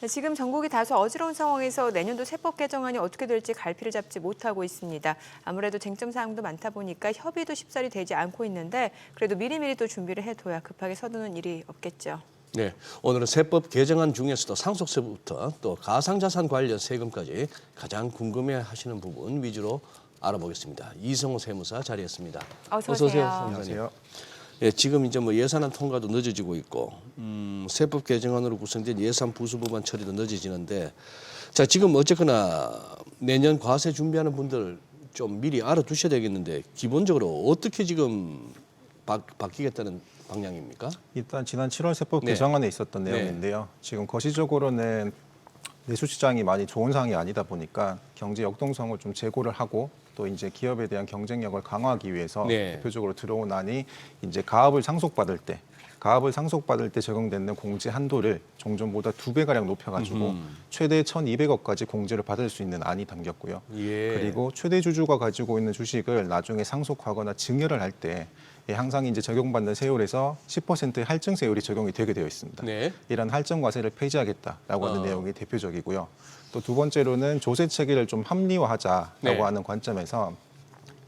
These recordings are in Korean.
네, 지금 전국이 다소 어지러운 상황에서 내년도 세법 개정안이 어떻게 될지 갈피를 잡지 못하고 있습니다. 아무래도 쟁점 사항도 많다 보니까 협의도 쉽사리 되지 않고 있는데 그래도 미리미리 또 준비를 해둬야 급하게 서두는 일이 없겠죠. 네, 오늘은 세법 개정안 중에서도 상속세부터 또 가상자산 관련 세금까지 가장 궁금해하시는 부분 위주로 알아보겠습니다. 이성호 세무사 자리했습니다. 어서 오세요. 안녕하세요. 예, 지금 이제 뭐 예산안 통과도 늦어지고 있고 세법 개정안으로 구성된 예산 부수법안 처리도 늦어지는데 자 지금 어쨌거나 내년 과세 준비하는 분들 좀 미리 알아두셔야 되겠는데 기본적으로 어떻게 지금 바뀌겠다는 방향입니까? 일단 지난 7월 세법 네. 개정안에 있었던 네. 내용인데요. 지금 거시적으로는 내수시장이 많이 좋은 상황이 아니다 보니까 경제 역동성을 좀 제고를 하고 또 이제 기업에 대한 경쟁력을 강화하기 위해서 네. 대표적으로 들어온 안이 이제 가압을 상속받을 때 적용되는 공제 한도를 종전보다 2배가량 높여가지고 최대 1,200억까지 공제를 받을 수 있는 안이 담겼고요. 예. 그리고 최대 주주가 가지고 있는 주식을 나중에 상속하거나 증여를 할 때 항상 이제 적용받는 세율에서 10%의 할증 세율이 적용이 되게 되어 있습니다. 네. 이런 할증 과세를 폐지하겠다라고 하는 내용이 대표적이고요. 또 두 번째로는 조세 체계를 좀 합리화하자라고 네. 하는 관점에서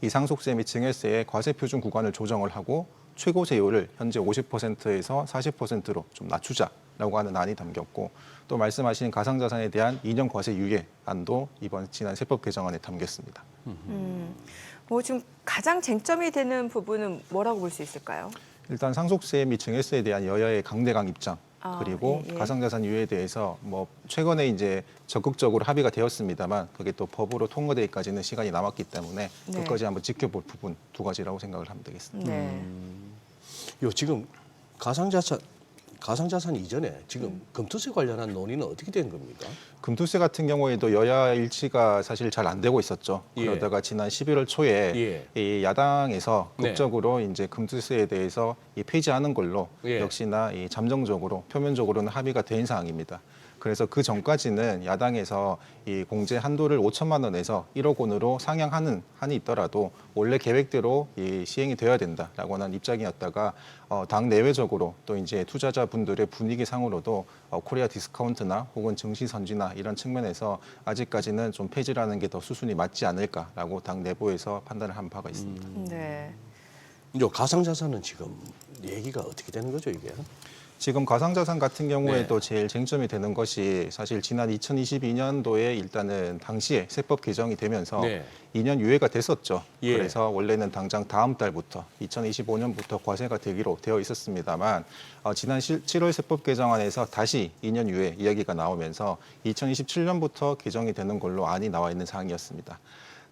이 상속세 및 증여세의 과세 표준 구간을 조정을 하고 최고 세율을 현재 50%에서 40%로 좀 낮추자라고 하는 안이 담겼고 또 말씀하신 가상자산에 대한 2년 과세 유예 안도 이번 지난 세법 개정안에 담겼습니다. 뭐 지금 가장 쟁점이 되는 부분은 뭐라고 볼 수 있을까요? 일단 상속세 및 증여세에 대한 여야의 강대강 입장 그리고 예. 가상자산 유예에 대해서 뭐 최근에 이제 적극적으로 합의가 되었습니다만 그게 또 법으로 통과되기까지는 시간이 남았기 때문에 네. 끝까지 한번 지켜볼 부분 두 가지라고 생각을 하면 되겠습니다. 네. 요 지금 가상자산 이전에 지금 금투세 관련한 논의는 어떻게 된 겁니까? 금투세 같은 경우에도 여야 일치가 사실 잘 안 되고 있었죠. 예. 그러다가 지난 11월 초에 이 야당에서 네. 극적으로 이제 금투세에 대해서 폐지하는 걸로 예. 역시나 이 잠정적으로 표면적으로는 합의가 된 사항입니다. 그래서 그 전까지는 야당에서 이 공제 한도를 5천만 원에서 1억 원으로 상향하는 한이 있더라도 원래 계획대로 이 시행이 되어야 된다라고 하는 입장이었다가 당 내외적으로 또 이제 투자자분들의 분위기상으로도 코리아 디스카운트나 혹은 증시 선진화 이런 측면에서 아직까지는 좀 폐지라는 게 더 수순이 맞지 않을까라고 당 내부에서 판단을 한 바가 있습니다. 네. 요 가상자산은 지금 얘기가 어떻게 되는 거죠 이게? 지금 가상자산 같은 경우에도 제일 쟁점이 되는 것이 사실 지난 2022년도에 일단은 당시에 세법 개정이 되면서 네. 2년 유예가 됐었죠. 예. 그래서 원래는 당장 다음 달부터 2025년부터 과세가 되기로 되어 있었습니다만 지난 7월 세법 개정안에서 다시 2년 유예 이야기가 나오면서 2027년부터 개정이 되는 걸로 안이 나와 있는 사항이었습니다.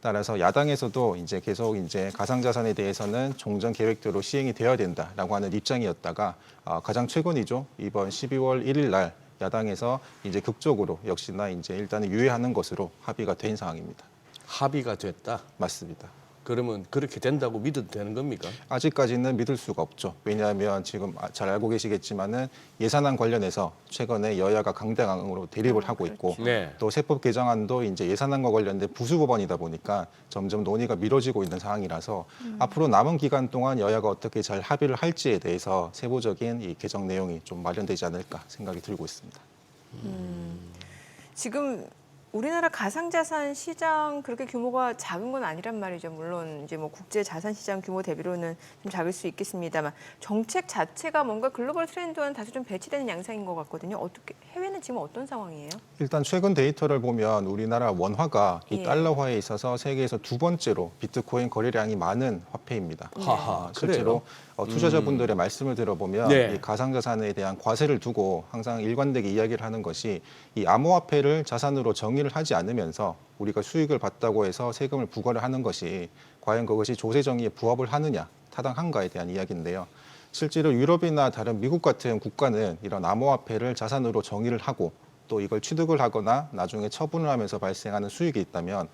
따라서 야당에서도 이제 계속 이제 가상자산에 대해서는 종전 계획대로 시행이 되어야 된다라고 하는 입장이었다가 가장 최근이죠. 이번 12월 1일 날 야당에서 이제 극적으로 역시나 이제 일단은 유예하는 것으로 합의가 된 사항입니다. 합의가 됐다. 맞습니다. 그러면 그렇게 된다고 믿어도 되는 겁니까? 아직까지는 믿을 수가 없죠. 왜냐하면 지금 잘 알고 계시겠지만은 예산안 관련해서 최근에 여야가 강대강으로 대립을 하고 있고 네. 또 세법 개정안도 이제 예산안과 관련된 부수법안이다 보니까 점점 논의가 미뤄지고 있는 상황이라서 앞으로 남은 기간 동안 여야가 어떻게 잘 합의를 할지에 대해서 세부적인 이 개정 내용이 좀 마련되지 않을까 생각이 들고 있습니다. 지금 우리나라 가상자산 시장 그렇게 규모가 작은 건 아니란 말이죠. 물론 이제 뭐 국제 자산 시장 규모 대비로는 좀 작을 수 있겠습니다만 정책 자체가 뭔가 글로벌 트렌드와는 다소 좀 배치되는 양상인 것 같거든요. 어떻게 해외는 지금 어떤 상황이에요? 일단 최근 데이터를 보면 우리나라 원화가 이 예. 달러화에 있어서 세계에서 두 번째로 비트코인 거래량이 많은 화폐입니다. 하하, 실제로 투자자분들의 말씀을 들어보면 네. 이 가상자산에 대한 과세를 두고 항상 일관되게 이야기를 하는 것이 이 암호화폐를 자산으로 정의를 하지 않으면서 우리가 수익을 봤다고 해서 세금을 부과를 하는 것이 과연 그것이 조세 정의에 부합을 하느냐 타당한가에 대한 이야기인데요. 실제로 유럽이나 다른 미국 같은 국가는 이런 암호화폐를 자산으로 정의를 하고 또 이걸 취득을 하거나 나중에 처분을 하면서 발생하는 수익이 있다면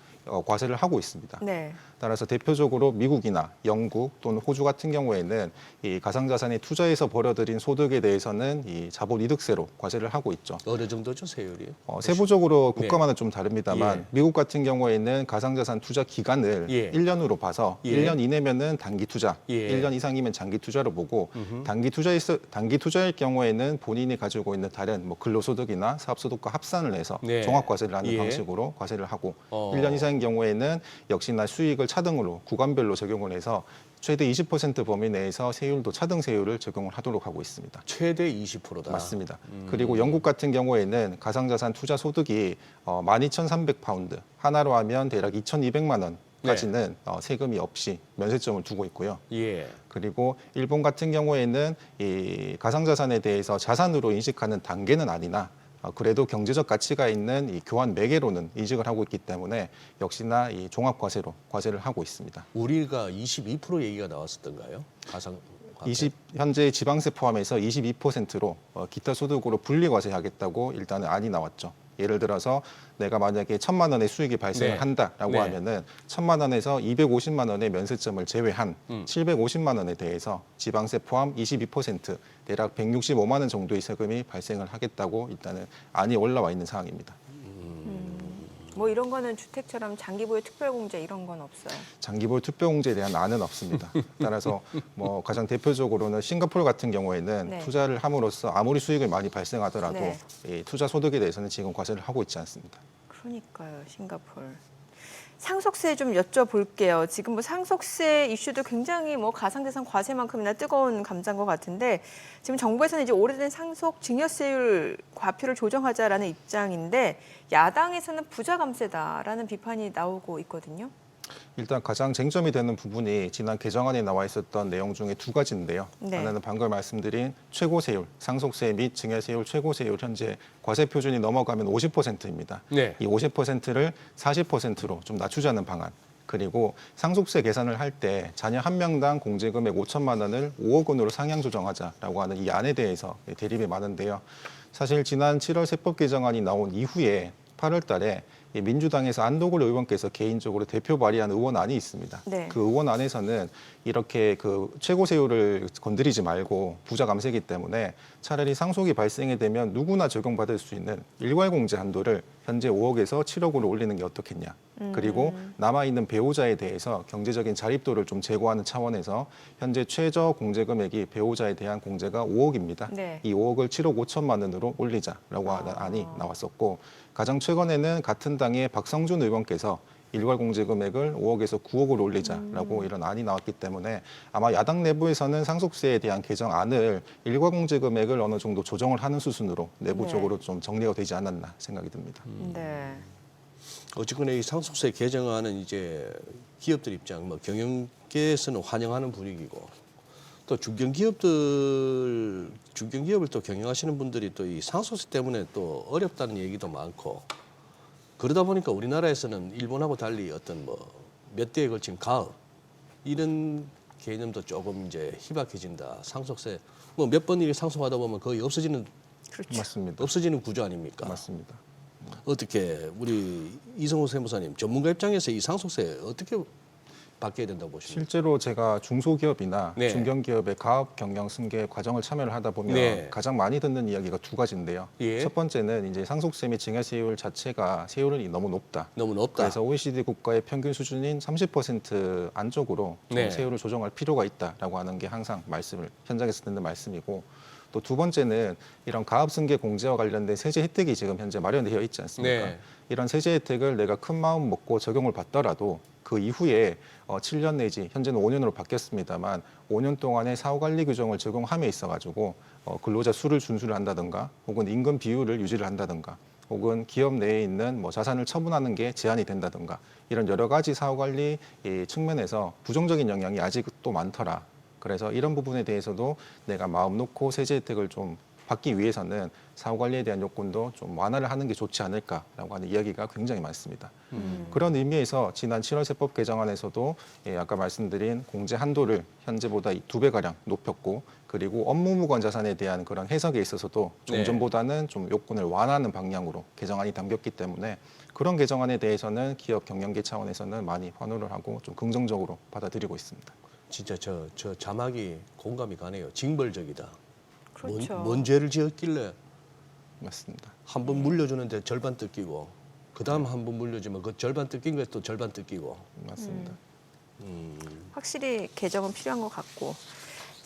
과세를 하고 있습니다. 네. 따라서 대표적으로 미국이나 영국 또는 호주 같은 경우에는 이 가상자산에 투자해서 벌어들인 소득에 대해서는 이 자본이득세로 과세를 하고 있죠. 어느 정도죠 세율이? 세부적으로 네. 국가마다 좀 다릅니다만 예. 미국 같은 경우에는 가상자산 투자 기간을 예. 1년으로 봐서 예. 1년 이내면은 단기 투자, 예. 1년 이상이면 장기 투자로 보고 단기 투자일 경우에는 본인이 가지고 있는 다른 뭐 근로소득이나 사업소득 소득과 합산을 해서 네. 종합과세를 하는 예. 방식으로 과세를 하고 1년 어. 이상인 경우에는 역시나 수익을 차등으로 구간별로 적용을 해서 최대 20% 범위 내에서 세율도 차등 세율을 적용을 하도록 하고 있습니다. 최대 20%다. 맞습니다. 그리고 영국 같은 경우에는 가상자산 투자 소득이 12,300파운드, 하나로 하면 대략 2,200만 원까지는 세금이 없이 면세점을 두고 있고요. 예. 그리고 일본 같은 경우에는 이 가상자산에 대해서 자산으로 인식하는 단계는 아니나 그래도 경제적 가치가 있는 이 교환 매개로는 인식을 하고 있기 때문에 역시나 이 종합과세로 과세를 하고 있습니다. 우리가 22% 얘기가 나왔었던가요? 가상 과세? 현재 지방세 포함해서 22%로 기타 소득으로 분리과세하겠다고 일단은 안이 나왔죠. 예를 들어서 내가 만약에 1,000만 원의 수익이 발생을 네. 한다라고 네. 하면은 1,000만 원에서 250만 원의 면세점을 제외한 750만 원에 대해서 지방세 포함 22% 대략 165만 원 정도의 세금이 발생을 하겠다고 일단은 안이 올라와 있는 상황입니다. 뭐 이런 거는 주택처럼 장기보유 특별공제 이런 건 없어요. 장기보유 특별공제에 대한 안은 없습니다. 따라서 뭐 가장 대표적으로는 싱가포르 같은 경우에는 네. 투자를 함으로써 아무리 수익을 많이 발생하더라도 네. 이 투자 소득에 대해서는 지금 과세를 하고 있지 않습니다. 그러니까요, 싱가포르. 상속세 좀 여쭤볼게요. 지금 뭐 상속세 이슈도 굉장히 뭐 가상자산 과세만큼이나 뜨거운 감자인 것 같은데 지금 정부에서는 이제 오래된 상속 증여세율 과표를 조정하자라는 입장인데 야당에서는 부자 감세다라는 비판이 나오고 있거든요. 일단 가장 쟁점이 되는 부분이 지난 개정안에 나와 있었던 내용 중에 두 가지인데요. 네. 하나는 방금 말씀드린 최고세율, 상속세 및 증여세율 최고세율 현재 과세 표준이 넘어가면 50%입니다. 네. 이 50%를 40%로 좀 낮추자는 방안. 그리고 상속세 계산을 할 때 자녀 한 명당 공제금액 5천만 원을 5억 원으로 상향 조정하자라고 하는 이 안에 대해서 대립이 많은데요. 사실 지난 7월 세법 개정안이 나온 이후에 8월 달에 이 민주당에서 안도골 의원께서 개인적으로 대표 발의한 의원안이 있습니다. 네. 그 의원안에서는 이렇게 그 최고세율을 건드리지 말고 부자 감세이기 때문에 차라리 상속이 발생이 되면 누구나 적용받을 수 있는 일괄공제 한도를 현재 5억에서 7억으로 올리는 게 어떻겠냐. 그리고 남아있는 배우자에 대해서 경제적인 자립도를 좀 제고하는 차원에서 현재 최저 공제 금액이 배우자에 대한 공제가 5억입니다. 네. 이 5억을 7억 5천만 원으로 올리자라고 하는 안이 나왔었고 가장 최근에는 같은 당의 박성준 의원께서 일괄 공제 금액을 5억에서 9억으로 올리자라고 이런 안이 나왔기 때문에 아마 야당 내부에서는 상속세에 대한 개정안을 일괄 공제 금액을 어느 정도 조정을 하는 수순으로 내부적으로 좀 정리가 되지 않았나 생각이 듭니다. 네. 어쨌거나 이 상속세 개정안은 이제 기업들 입장, 뭐 경영계에서는 환영하는 분위기고 또 중견기업을 또 경영하시는 분들이 또 이 상속세 때문에 또 어렵다는 얘기도 많고 그러다 보니까 우리나라에서는 일본하고 달리 어떤 뭐 몇 대에 걸친 가업 이런 개념도 조금 이제 희박해진다. 상속세 뭐 몇 번 일이 상속하다 보면 거의 없어지는 맞습니다. 구조 아닙니까? 맞습니다. 어떻게 우리 이성호 세무사님 전문가 입장에서 이 상속세 어떻게 바뀌어야 된다고 보십니까? 실제로 제가 중소기업이나 네. 중견기업의 가업 경영 승계 과정을 참여를 하다 보면 네. 가장 많이 듣는 이야기가 두 가지인데요. 예. 첫 번째는 이제 상속세 및 증여세율 자체가 세율이 너무 높다. 너무 높다. 그래서 OECD 국가의 평균 수준인 30% 안쪽으로 좀 네. 세율을 조정할 필요가 있다라고 하는 게 항상 말씀을 현장에서 듣는 말씀이고 또 두 번째는 이런 가업 승계 공제와 관련된 세제 혜택이 지금 현재 마련되어 있지 않습니까? 네. 이런 세제 혜택을 내가 큰 마음 먹고 적용을 받더라도 그 이후에 7년 내지 현재는 5년으로 바뀌었습니다만 5년 동안의 사후관리 규정을 적용함에 있어가지고 근로자 수를 준수를 한다든가 혹은 임금 비율을 유지를 한다든가 혹은 기업 내에 있는 뭐 자산을 처분하는 게 제한이 된다든가 이런 여러 가지 사후관리 측면에서 부정적인 영향이 아직도 많더라. 그래서 이런 부분에 대해서도 내가 마음 놓고 세제 혜택을 좀 받기 위해서는 사후관리에 대한 요건도 좀 완화를 하는 게 좋지 않을까라고 하는 이야기가 굉장히 많습니다. 그런 의미에서 지난 7월 세법 개정안에서도 아까 말씀드린 공제 한도를 현재보다 2배가량 높였고 그리고 업무무관 자산에 대한 그런 해석에 있어서도 좀 네. 전보다는 좀 요건을 완화하는 방향으로 개정안이 담겼기 때문에 그런 개정안에 대해서는 기업 경영계 차원에서는 많이 환호를 하고 좀 긍정적으로 받아들이고 있습니다. 진짜 저 자막이 공감이 가네요. 징벌적이다. 그렇죠. 뭔 죄를 지었길래 맞습니다. 한 번 물려주는데 절반 뜯기고 그 다음 한 번 물려주면 그 절반 뜯긴 거에 또 절반 뜯기고 맞습니다. 확실히 개정은 필요한 것 같고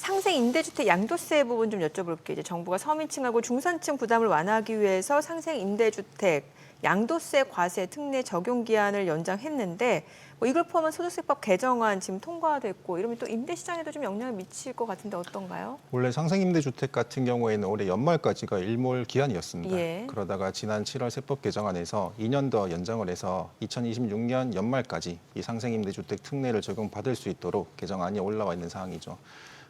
상생 임대주택 양도세 부분 좀 여쭤볼게요. 이제 정부가 서민층하고 중산층 부담을 완화하기 위해서 상생 임대주택 양도세 과세 특례 적용 기한을 연장했는데 뭐 이걸 포함한 소득세법 개정안 지금 통과됐고 이러면 또 임대 시장에도 좀 영향을 미칠 것 같은데 어떤가요? 원래 상생임대주택 같은 경우에는 올해 연말까지가 일몰 기한이었습니다. 예. 그러다가 지난 7월 세법 개정안에서 2년 더 연장을 해서 2026년 연말까지 이 상생임대주택 특례를 적용받을 수 있도록 개정안이 올라와 있는 상황이죠.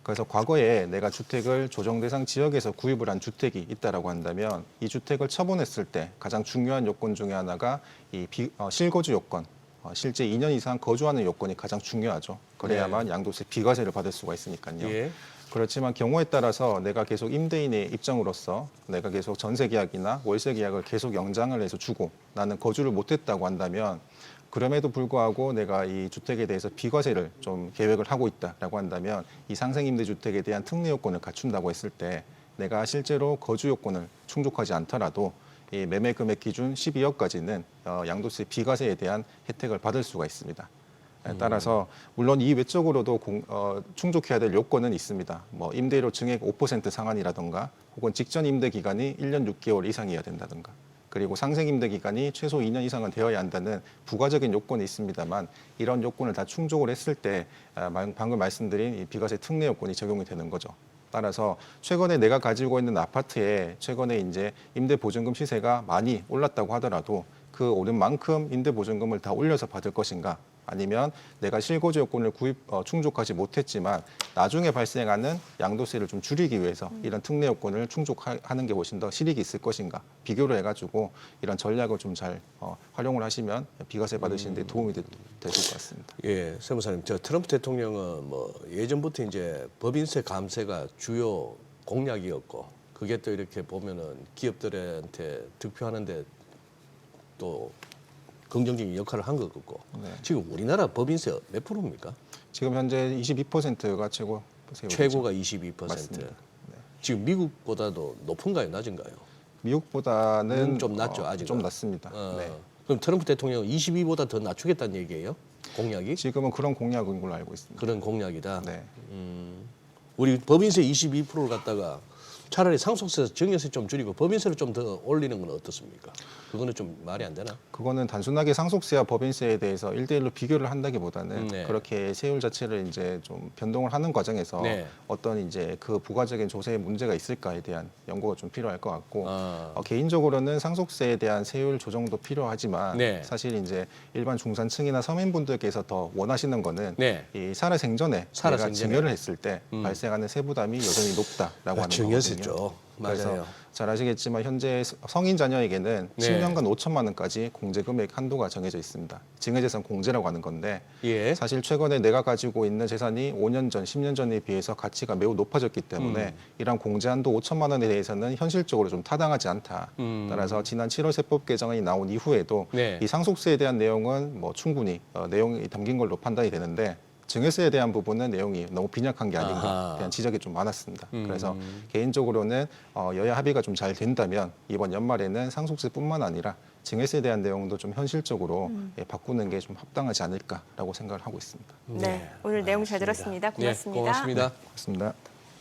그래서 과거에 내가 주택을 조정 대상 지역에서 구입을 한 주택이 있다라고 한다면 이 주택을 처분했을 때 가장 중요한 요건 중에 하나가 이 실거주 요건, 실제 2년 이상 거주하는 요건이 가장 중요하죠. 그래야만 양도세 비과세를 받을 수가 있으니까요. 예. 그렇지만 경우에 따라서 내가 계속 임대인의 입장으로서 내가 계속 전세 계약이나 월세 계약을 계속 연장을 해서 주고 나는 거주를 못했다고 한다면 그럼에도 불구하고 내가 이 주택에 대해서 비과세를 좀 계획을 하고 있다라고 한다면 이 상생임대주택에 대한 특례 요건을 갖춘다고 했을 때 내가 실제로 거주 요건을 충족하지 않더라도 이 매매 금액 기준 12억까지는 양도세 비과세에 대한 혜택을 받을 수가 있습니다. 따라서 물론 이 외적으로도 충족해야 될 요건은 있습니다. 뭐 임대료 증액 5% 상한이라든가 혹은 직전 임대 기간이 1년 6개월 이상이어야 된다든가 그리고 상생 임대 기간이 최소 2년 이상은 되어야 한다는 부가적인 요건이 있습니다만 이런 요건을 다 충족을 했을 때 방금 말씀드린 이 비과세 특례 요건이 적용이 되는 거죠. 따라서 최근에 내가 가지고 있는 아파트에 최근에 이제 임대 보증금 시세가 많이 올랐다고 하더라도 그 오른 만큼 임대 보증금을 다 올려서 받을 것인가? 아니면 내가 실거주 요건을 충족하지 못했지만 나중에 발생하는 양도세를 좀 줄이기 위해서 이런 특례 요건을 충족하는 게 훨씬 더 실익이 있을 것인가 비교를 해가지고 이런 전략을 좀 잘 활용을 하시면 비과세 받으시는 데 도움이 되실 것 같습니다. 예, 세무사님, 저 트럼프 대통령은 뭐 예전부터 이제 법인세 감세가 주요 공약이었고 그게 또 이렇게 보면은 기업들한테 득표하는데 또 긍정적인 역할을 한 것 같고 네. 지금 우리나라 법인세 몇 프로입니까? 지금 현재 22%가 최고세율이죠. 최고가 22%. 맞습니다. 네. 지금 미국보다도 높은가요, 낮은가요? 미국보다는 좀 낮죠, 아직은. 좀 낮습니다. 네. 그럼 트럼프 대통령은 22보다 더 낮추겠다는 얘기예요? 공약이? 지금은 그런 공약인 걸로 알고 있습니다. 그런 공약이다. 네. 우리 법인세 22%를 갖다가 차라리 상속세, 증여세 좀 줄이고 법인세를 좀 더 올리는 건 어떻습니까? 그거는 좀 말이 안 되나? 그거는 단순하게 상속세와 법인세에 대해서 1대1로 비교를 한다기보다는 네. 그렇게 세율 자체를 이제 좀 변동을 하는 과정에서 네. 어떤 이제 그 부가적인 조세에 문제가 있을까에 대한 연구가 좀 필요할 것 같고 아. 개인적으로는 상속세에 대한 세율 조정도 필요하지만 네. 사실 이제 일반 중산층이나 서민분들께서 더 원하시는 거는 네. 이 살아생전에 내가 살아생전에. 증여를 했을 때 발생하는 세부담이 여전히 높다라고 하는 증여세죠. 거거든요. 맞아요. 그래서 잘 아시겠지만 현재 성인 자녀에게는 네. 10년간 5천만 원까지 공제 금액 한도가 정해져 있습니다. 증여재산 공제라고 하는 건데 예. 사실 최근에 내가 가지고 있는 재산이 5년 전, 10년 전에 비해서 가치가 매우 높아졌기 때문에 이런 공제 한도 5천만 원에 대해서는 현실적으로 좀 타당하지 않다. 따라서 지난 7월 세법 개정안이 나온 이후에도 네. 이 상속세에 대한 내용은 뭐 충분히 내용이 담긴 걸로 판단이 되는데 증여세에 대한 부분은 내용이 너무 빈약한 게 아닌가 아하. 대한 지적이 좀 많았습니다. 그래서 개인적으로는 여야 합의가 좀 잘 된다면 이번 연말에는 상속세뿐만 아니라 증여세에 대한 내용도 좀 현실적으로 바꾸는 게 좀 합당하지 않을까라고 생각을 하고 있습니다. 네, 오늘 내용 잘 들었습니다. 고맙습니다. 네, 고맙습니다. 고맙습니다.